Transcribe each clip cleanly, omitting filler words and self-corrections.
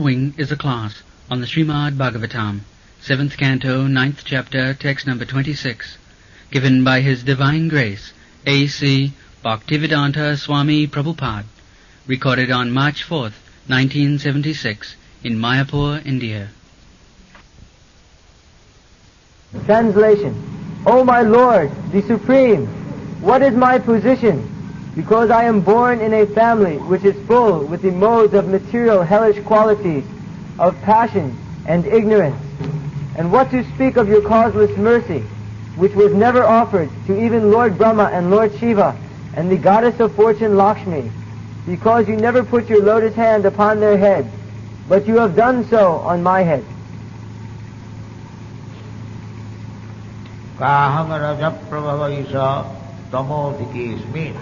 following is a class on the Srimad Bhagavatam, 7th Canto, 9th Chapter, text number 26, given by His Divine Grace, A.C. Bhaktivedanta Swami Prabhupada, recorded on March 4th, 1976, in Mayapur, India. Translation. O my Lord, the Supreme, what is my position? Because I am born in a family which is full with the modes of material hellish qualities, of passion and ignorance. And what to speak of your causeless mercy, which was never offered to even Lord Brahma and Lord Siva and the goddess of fortune Laksmi, because you never put your lotus hand upon their head, but you have done so on my head. Kaham raja prabhavaisa tamodhikesmi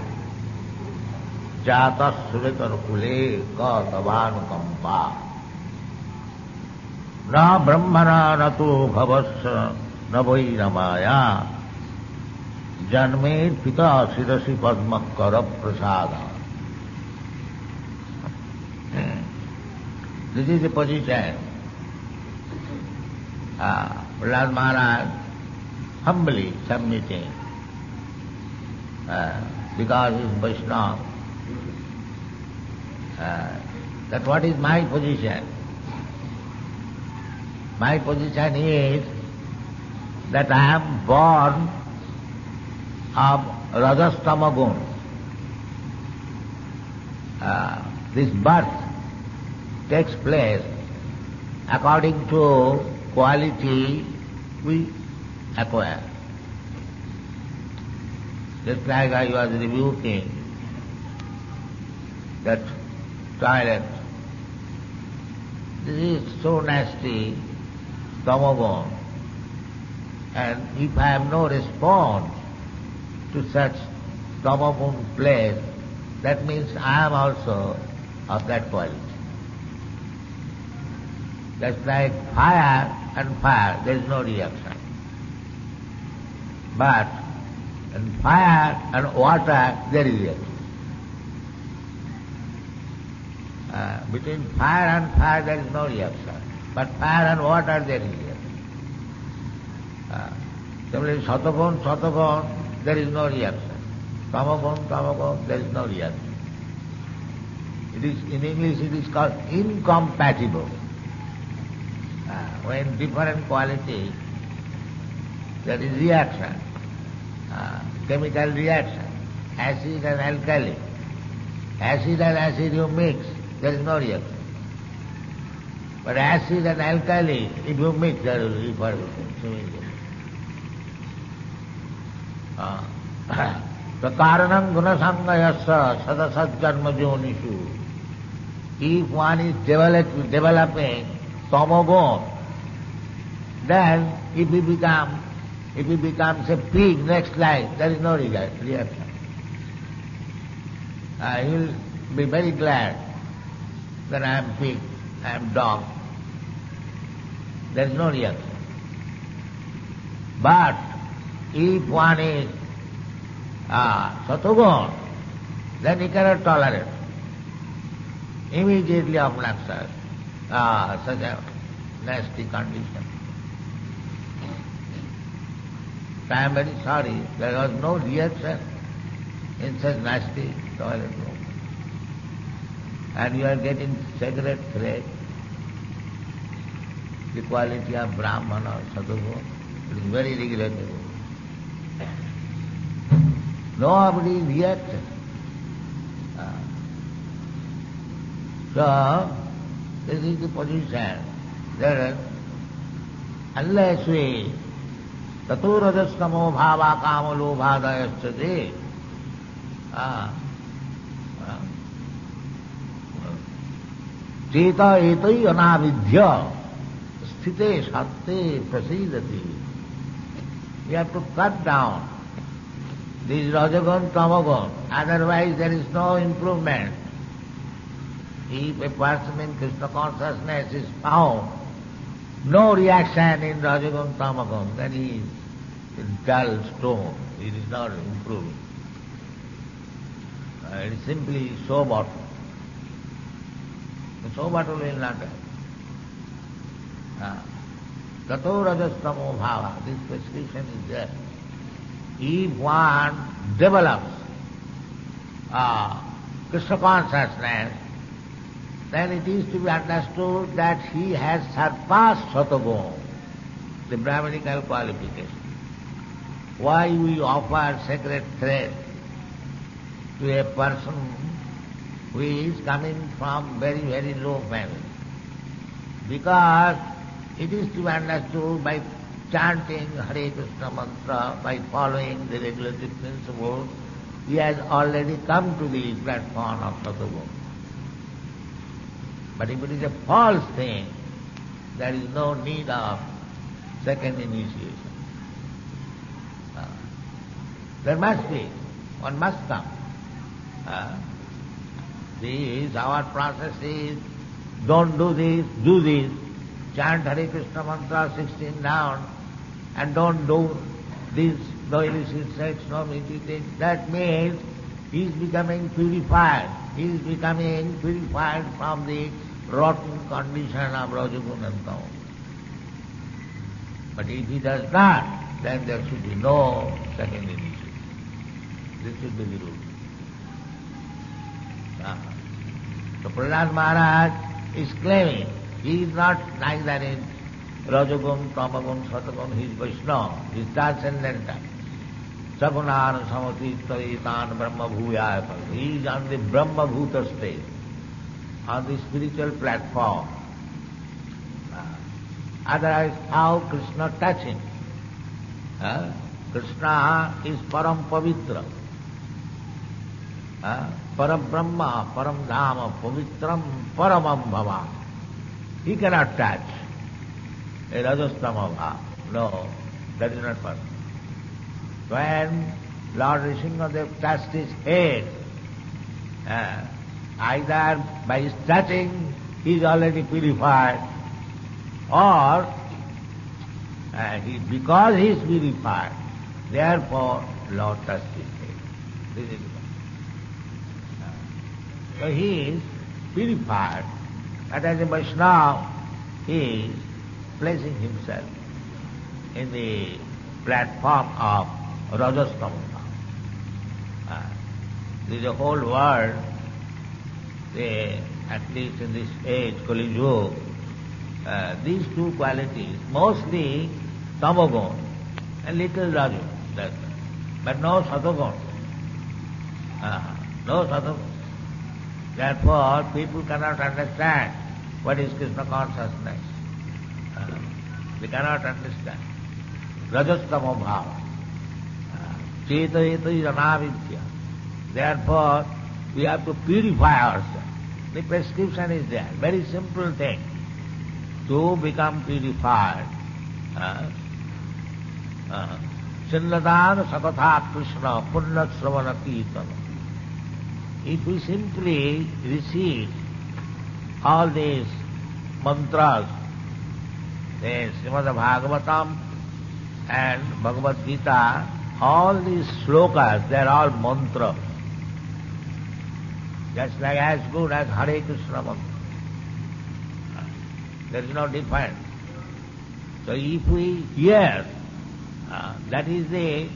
jatas suritarkule ka tavanukampa na brahmana nato bhavasya na vairamaya janmed pita sirasi padmakara prasada. This is the position. Lord Maharaj humbly submitting because he is Vaishnava. That what is my position? My position is that I am born of Rajastama Gun. This birth takes place according to quality we acquire. Just like I was rebuking that toilet. This is so nasty, tamogun. And if I have no response to such tamogun place, that means I am also of that quality. Just like fire and fire, there is no reaction. But in fire and water, there is reaction. Between fire and fire, there is no reaction. But fire and water, there is reaction. Similarly, Satagun, there is no reaction. Tamagun, there is no reaction. It is, in English, it is called incompatible. When different quality, there is reaction, chemical reaction, acid and alkali. Acid and acid you mix, there is no reaction. But acid and alkali, if you mix, there will be swimming. The karanam gunasangayasa sadasat janma jonishu. If one is developing tamogun, then if he becomes a pig next life, there is no reaction. He will be very glad that I am pig, I am dog. There is no reaction. But if one is Satagun, then he cannot tolerate. Immediately obnoxious, such a nasty condition. I am very sorry, there was no reaction in such nasty toilet room. And you are getting cigarette thread, the quality of Brahman or Sadhugun, it is very regrettable. Nobody reacted. So, this is the position that unless we tato rajastamo bhava kama lobhadayasya cheta etai anavidya sthite satte prasidati. We have to cut down this rajagun, tamagun, otherwise there is no improvement. If a person in Krishna consciousness is found, no reaction in rajagun, tamagun, then he is a dull stone. It is not improving. It is simply show bottle. The show bottle will not Tato rajastamo bhava, this prescription is there. If one develops Krishna consciousness, then it is to be understood that he has surpassed Satoguna, the Brahmanical qualification. Why we offer sacred thread to a person who is coming from very, very low family? Because it is to be understood by chanting Hare Krishna mantra, by following the regulative principles, he has already come to the platform of Satoguna. But if it is a false thing, there is no need of second initiation. There must be, one must come. This, our process is, don't do this, do this. Chant Hare Krishna mantra 16 down, and don't do this, no illicit sex, no meditation. That means he is becoming purified. He is becoming purified from the rotten condition of Rajaguna and Tamaguna. But if he does not, then there should be no second initiation. This should be the rule. So Prahlad Maharaj is claiming he is not neither in Rajagun, Tamagun, Satagun, he is Vaishnava, he is transcendental. Sagunan Samatitaritan Brahma Bhuyaya. He is on the Brahma Bhuta stage, on the spiritual platform. Otherwise, how Krishna touch him? Krishna is Param Pavitra. Param Brahma, Param Dhama, Pavitram, Paramam Bhava. He cannot touch a Rajastama Bhava. No, that is not possible. When Lord Rishingadev touched his head, either by his touching he is already purified, or because he is purified, therefore Lord touched his head. This is it. So he is purified, and as a Vaishnava he is placing himself in the platform of Rajastama. This is a whole world, at least in this age, Kali Yuga, these two qualities, mostly Tamagun and little Rajagun, but no Satagun. No Satagun. Therefore, people cannot understand what is Krishna consciousness. They cannot understand. Rajastama bhava. Chetayeta is anavidya. Therefore, we have to purify ourselves. The prescription is there. Very simple thing. To become purified. Sinnadana sakatha Krishna punna sravana kirtana. If we simply receive all these mantras, the Srimad Bhagavatam and Bhagavad Gita, all these slokas, they are all mantras. Just like as good as Hare Krishna mantra. There is no difference. So if we hear, that is the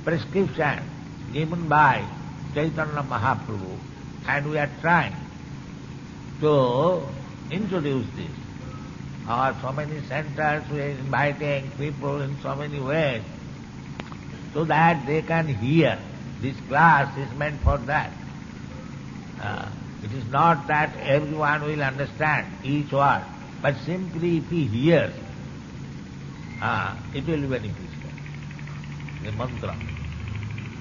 prescription given by Chaitanya Mahaprabhu, and we are trying to introduce this. Our so many centers, we are inviting people in so many ways, so that they can hear. This class is meant for that. It is not that everyone will understand each word, but simply if he hears, it will be beneficial. The mantra.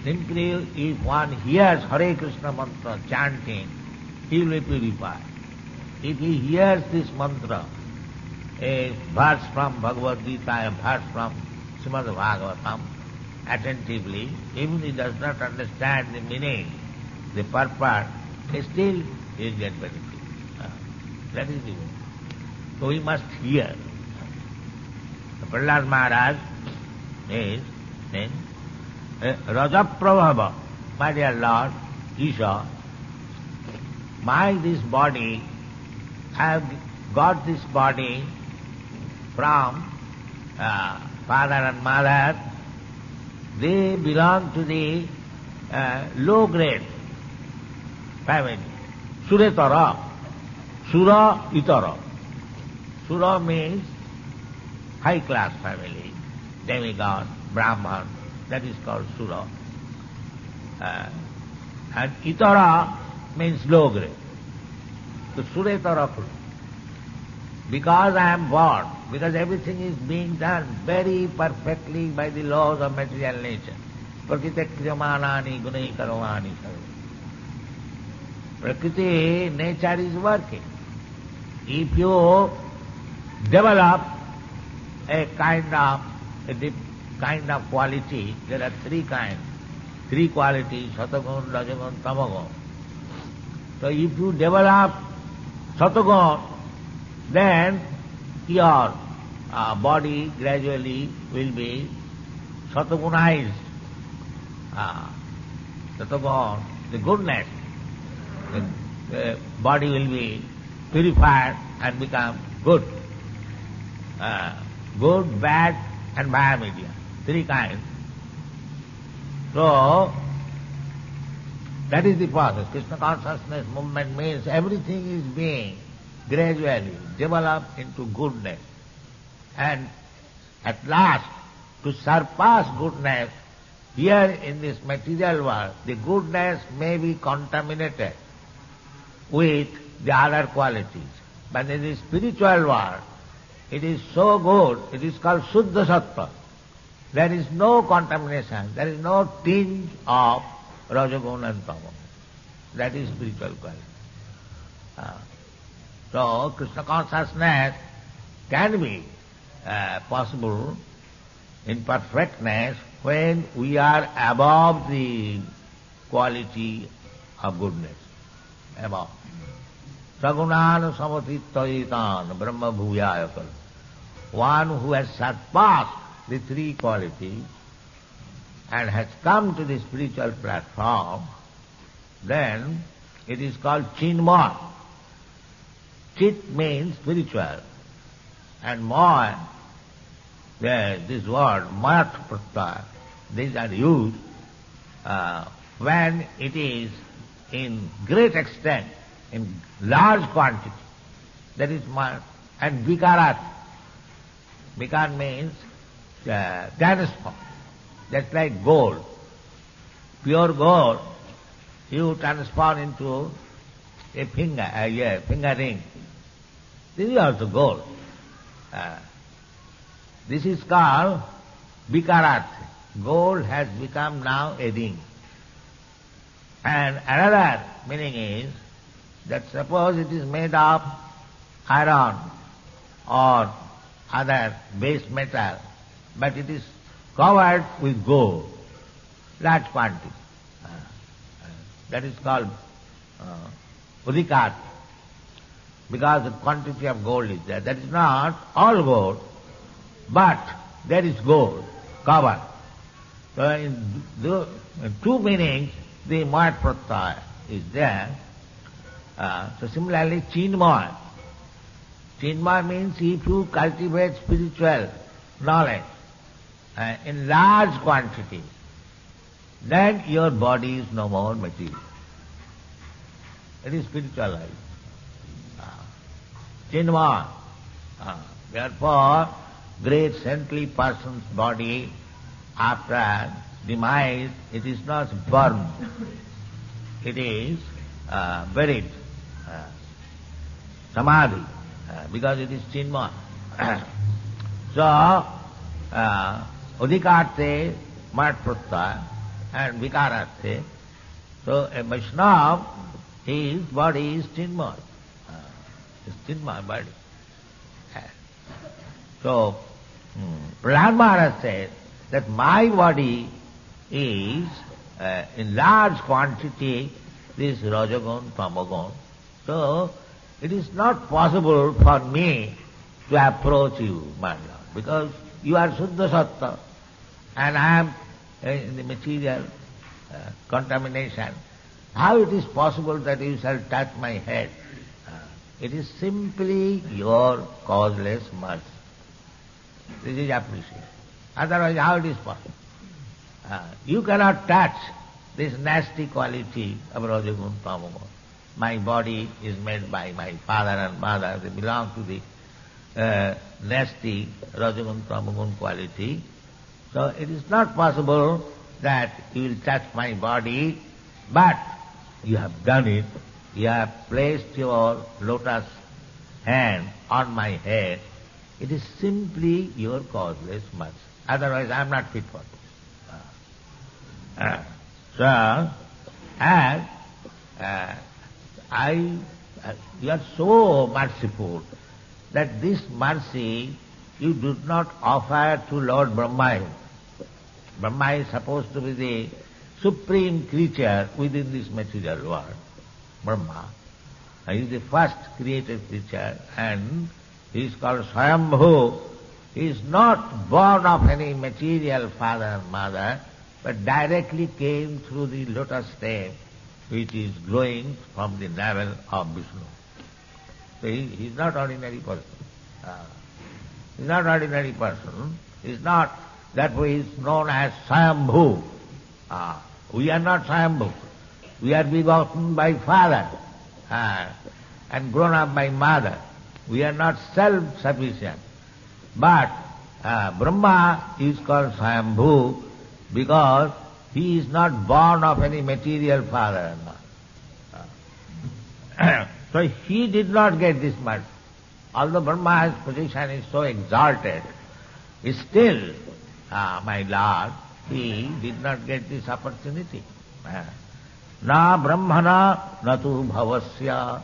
Simply if one hears Hare Krishna mantra chanting, he will be purified. If he hears this mantra, a verse from Bhagavad Gita, a verse from Srimad Bhagavatam, attentively, even he does not understand the meaning, the purport, still he will get benefit. That is the way. So we must hear. Prahlad Maharaj is saying, Raja Prabhava, my dear Lord, Isha, this body, I have got this body from father and mother, they belong to the low grade family. Suretara, Sura Itara. Sura means high class family, demigod, Brahman, that is called Sura. And Itara means low grade. So Suretara, because I am born, because everything is being done very perfectly by the laws of material nature. Prakriti kriyamanani gunai karamani. Prakriti, nature is working. If you develop a kind of quality, there are three qualities, Satagun, Rajagun, Tamagun. So if you develop Satagun, then your body gradually will be Satagunized. Satagun, the goodness, the body will be purified and become good. Good, bad and biomedia, three kinds. So, that is the process. Krishna consciousness movement means everything is being gradually developed into goodness. And at last, to surpass goodness, here in this material world, the goodness may be contaminated with the other qualities. But in the spiritual world, it is so good, it is called Suddha Sattva. There is no contamination, there is no tinge of Rajagun and Tamagun. That is spiritual quality. So, Krishna consciousness can be possible in perfectness when we are above the quality of goodness. Above. Sagunan samatittayitan brahma bhuyayakal. One who has surpassed the three qualities and has come to the spiritual platform, then it is called Chinmay. Chit means spiritual, and Maya, this word, Mayat Pratyaya, these are used when it is in great extent, in large quantity. That is Mayat. And Vikarat. Vikar means transform. That's like gold. Pure gold, you transform into a finger ring. This is also gold. This is called Vikarat. Gold has become now a ring. And another meaning is that suppose it is made of iron or other base metal, but it is covered with gold, large quantity. That is called udikat, because the quantity of gold is there. That is not all gold, but there is gold covered. So in two meanings, the Mayat Pratyaya is there. So similarly, Chinmay. Chinmay means if you cultivate spiritual knowledge in large quantity, then your body is no more material. It is spiritual life. Chinmay. Therefore, great saintly person's body, after demise, it is not burned. It is buried. Samadhi. Because it is Chinmay. So, Udikarte, Mayat Pratyaya, and Vikararte. So, a Vaishnava, his body is Chinmay. It's Chinmay body. So, Prahlad Maharaj said that my body is in large quantity this Rajagun, Tamagun. So, it is not possible for me to approach you, my Lord, because you are Suddha Sattva and I am in the material contamination. How it is possible that you shall touch my head? It is simply your causeless mercy. This is appreciated. Otherwise, how it is possible? You cannot touch this nasty quality of Rajagun Tamagun. My body is made by my father and mother. They belong to the nasty Rajagun Tamagun quality. So it is not possible that you will touch my body, but you have done it. You have placed your lotus hand on my head. It is simply your causeless mercy. Otherwise I am not fit for this. You are so merciful that this mercy you did not offer to Lord Brahma. Brahma is supposed to be the supreme creature within this material world. Brahma. He is the first created creature and he is called Swayambhu. He is not born of any material father and mother, but directly came through the lotus stem which is growing from the navel of Vishnu. So he is not ordinary person. He is not ordinary person. He is not, that way he is known as Swayambhu. We are not Swayambhu. We are begotten by father and grown up by mother. We are not self-sufficient. But Brahma is called Swayambhu because he is not born of any material father and mother. So he did not get this mercy. Although Brahma's position is so exalted, still, my Lord, he did not get this opportunity. Na brahmana natu bhavasya.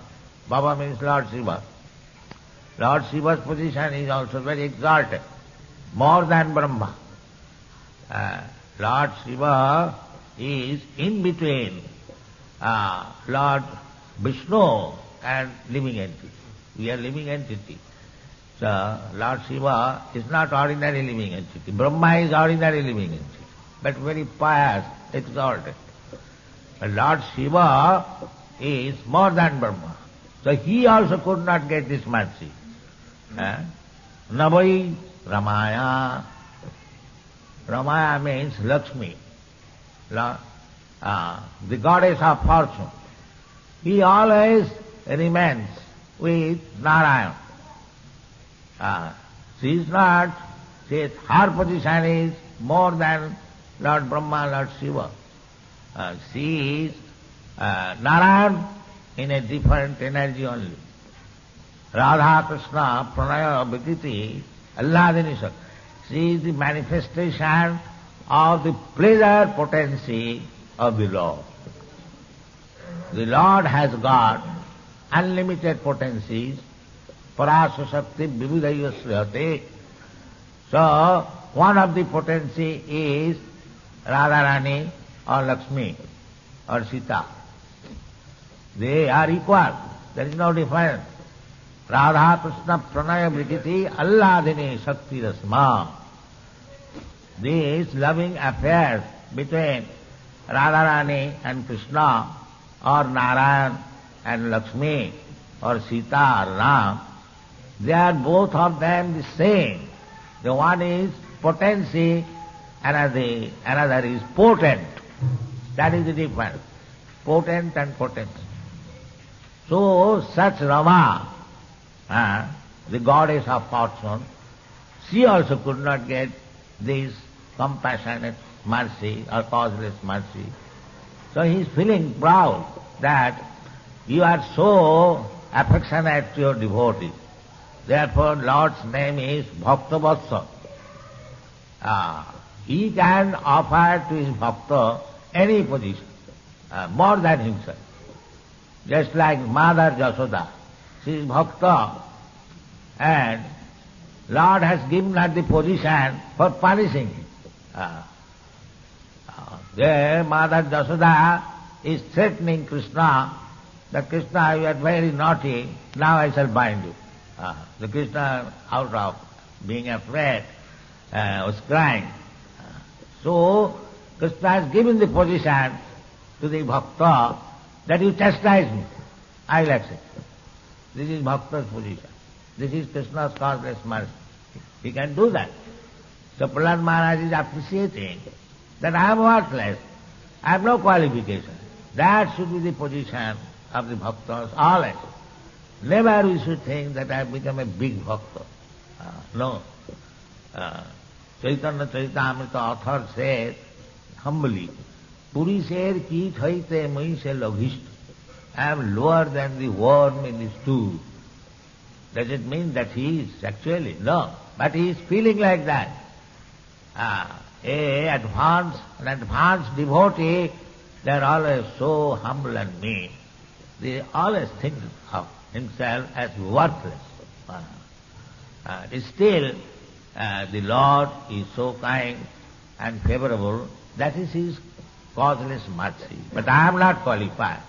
Bhava means Lord Siva. Lord Siva's position is also very exalted, more than Brahma. Lord Siva is in between Lord Vishnu and living entity. We are living entity. So Lord Siva is not ordinary living entity. Brahma is ordinary living entity, but very pious, exalted. But Lord Siva is more than Brahma. So he also could not get this mercy. Navai Ramaya. Ramaya means Laksmi, the goddess of fortune. He always remains with Narayan. Her position is more than Lord Brahma, Lord Siva. She is Narayan in a different energy only. Radha Krishna Pranaya Bhakti Alladini Shakti. She is the manifestation of the pleasure potency of the Lord. The Lord has got unlimited potencies. Parasa Shakti Vividayasriyate. So, one of the potency is Radharani or Laksmi or Sita. They are equal. There is no difference. Radha Krishna Pranaya Bhakti Alladini Shakti Rasma. These loving affairs between Radharani and Krishna or Narayan and Laksmi or Sita or Ram, they are both of them the same. The one is potency, another is potent. That is the difference. Potent and potency. So such Rama, the goddess of fortune, she also could not get this compassionate mercy or causeless mercy. So he is feeling proud that you are so affectionate to your devotee. Therefore Lord's name is Bhakta-vatsa. He can offer to his bhakta any position, more than himself. Just like Mother Jasoda, she is bhakta, and Lord has given her the position for punishing him. There Mother Jasoda is threatening Krishna, that Krishna, you are very naughty, now I shall bind you. The Krishna, out of being afraid, was crying. So Krishna has given the position to the bhakta that you chastise me, I will accept. This is bhakta's position. This is Krishna's causeless mercy. He can do that. So Prahlad Maharaj is appreciating that I am worthless, I have no qualification. That should be the position of the bhaktas always. Never we should think that I have become a big bhakta. No. Chaitanya Charitamrita author said humbly, Puri ser ki thaite mui se logist. I am lower than the worm in the stool. Does it mean that he is actually? No. But he is feeling like that. An advanced devotee, they are always so humble and mean. They always think of himself as worthless. Still, the Lord is so kind and favorable, that is His causeless mercy. But I am not qualified.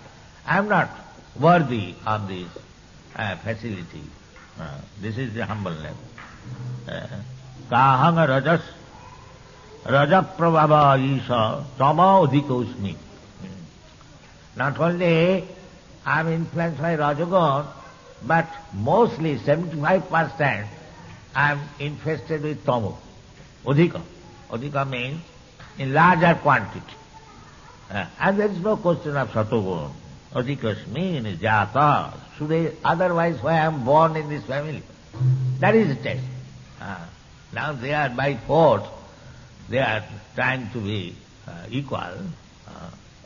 I am not worthy of this facility. This is the humbleness. Kahang rajas rajaprabhava isha tama udhikosmi. Not only I am influenced by Rajagun, but mostly 75% I am infested with tamu. Udhika. Udhika means in larger quantity. And there is no question of Satogun. Adhikasmi is jata. Otherwise why I am born in this family? That is the test. Now they are by force, they are trying to be equal.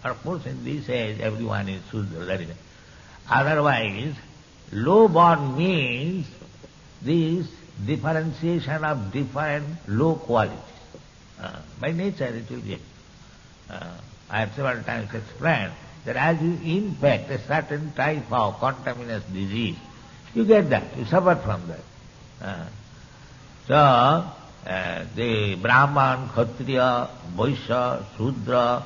Of course in this age everyone is Sudra. Otherwise, low born means this differentiation of different low qualities. By nature it will be. I have several times explained that as you infect a certain type of contaminous disease, you get that, you suffer from that. So, the Brahman, Kshatriya, Vaishya, Shudra,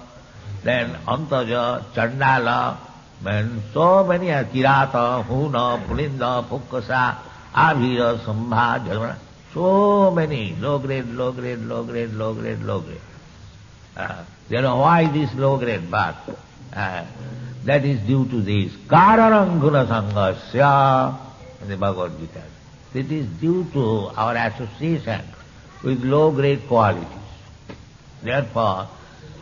then Antaja, Chandala, and so many are Kirata, Huna, Pulinda, Pukkasa, Avira, Sambha, Jalmana, so many, low grade, low grade, low grade, low grade, low grade. You know why this low grade birth? That is due to this Karanam Guna Sangasya in the Bhagavad Gita. It is due to our association with low grade qualities. Therefore,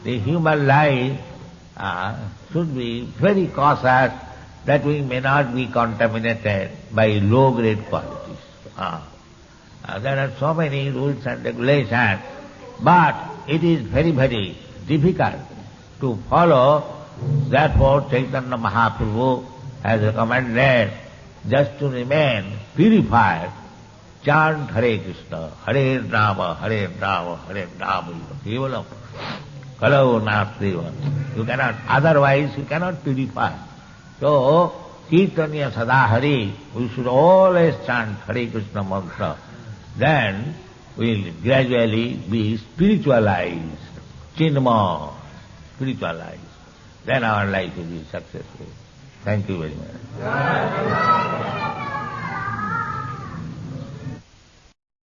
the human life should be very cautious that we may not be contaminated by low grade qualities. There are so many rules and regulations, but it is very, very difficult to follow. Therefore, Chaitanya Mahaprabhu has recommended just to remain purified, chant Hare Krishna, Hare Rama, Hare Rama, Hare Rama, Kevalam, Kalau Nasdeva. You cannot, otherwise you cannot purify. So, Kirtanya Sadahari, we should always chant Hare Krishna mantra. Then we will gradually be spiritualized, Chinma, spiritualized. Then our life will be successful. Thank you very much.